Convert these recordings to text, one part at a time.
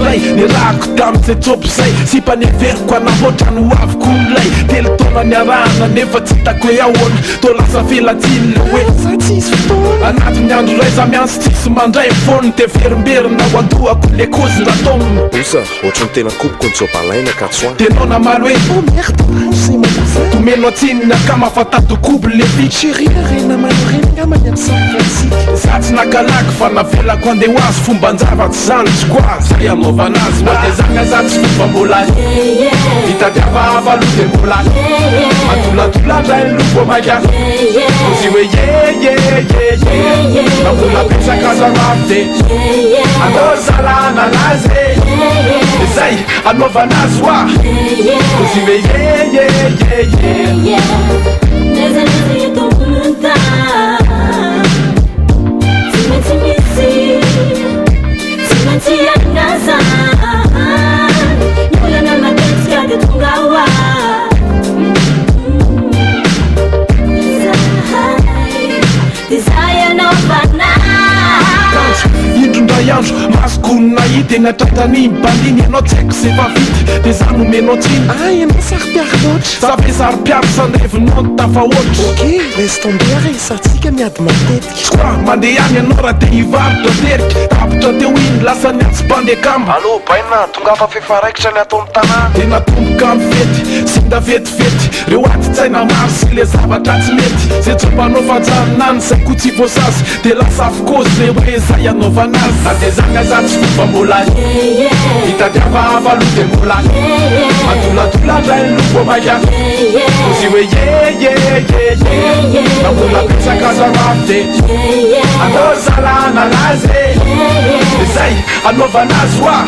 lay nirahako tamin'izay tsopo zay sy mpaneveriko anahoatra no aviko nolay telo taona niarahana nefa tsy hitako hoe ahoana to lasa felatiny le hoe za tsisy fotoana anatin'ny andro ray za mianso tsisy mandray fony de verimberina ho andohako le kozy ratomina osa ohatrany tena kopoko ny tsobalaina ka tsoa tenao namaly hoe oh merde c'est mon cousin tomeno atsinina ka mafatato couple le vie chérie rena maloreny ngamany amin'ny San Francisco za tsy nakalaky fa navelako andeha ho azy fomban-javatsy zany tsy koa zay anaovana azy ma de zagna za tsy fomba mbola hitadiava avaloha de mbola matolatolatra ny loko maika ozy hoe ma mbola pesaka za mafy de andao zalana anazy zay anaovana azy hoa ozy hoe indrondray andro masokony nahity eny atratany bandiny ianao tsy haiko se fa vity de za nomenao tsiny ianao sary-piary loatra za fe sary-piary sanrevinao ny tafahoatra ok laisse tomber resatsika miady matetika tsy koa mandeha any ianao raha te hivarotra terika tapitra teo iny lasa ny atsy-pandekamba allo baina tonga afa fefaraikitra ny atao amin'ny tanà de natomboka amin'ny fety sy nda vetivety reo ati-tsaina maro sy le zavatra tsy mety zay tsy mpanao fanjanonany zay ko tsy voasazy de lasa afikozy le hoe zay anaovana azy na de zagna za tsy fomba mbola hitadiava avaloha de mbola matolatolatra ny loko maika ozy hoe na mbola pesaka za mafy de andao zalana anazy de zay anaovana azy hoa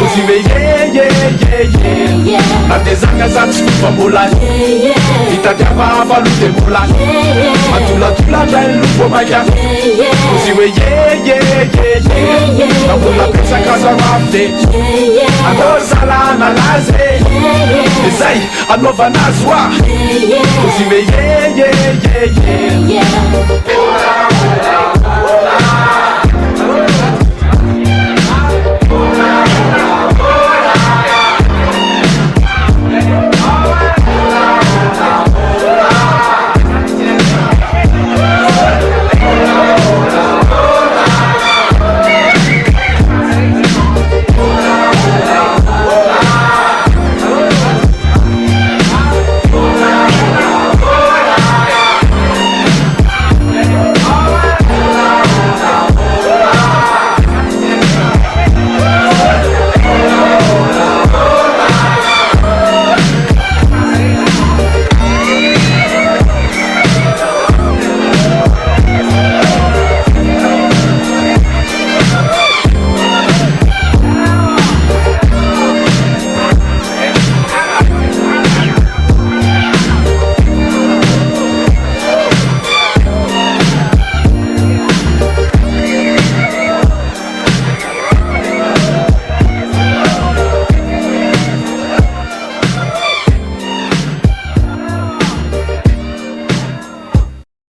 ozy hoe na de zagna za tsy fomba mbola hitadiava avaloha de mbola matolatolatra ny loko maika ozy hoe na mbola pesaka za mafy de andao zalana anazy de zay anaovana azy hoa ozy hoe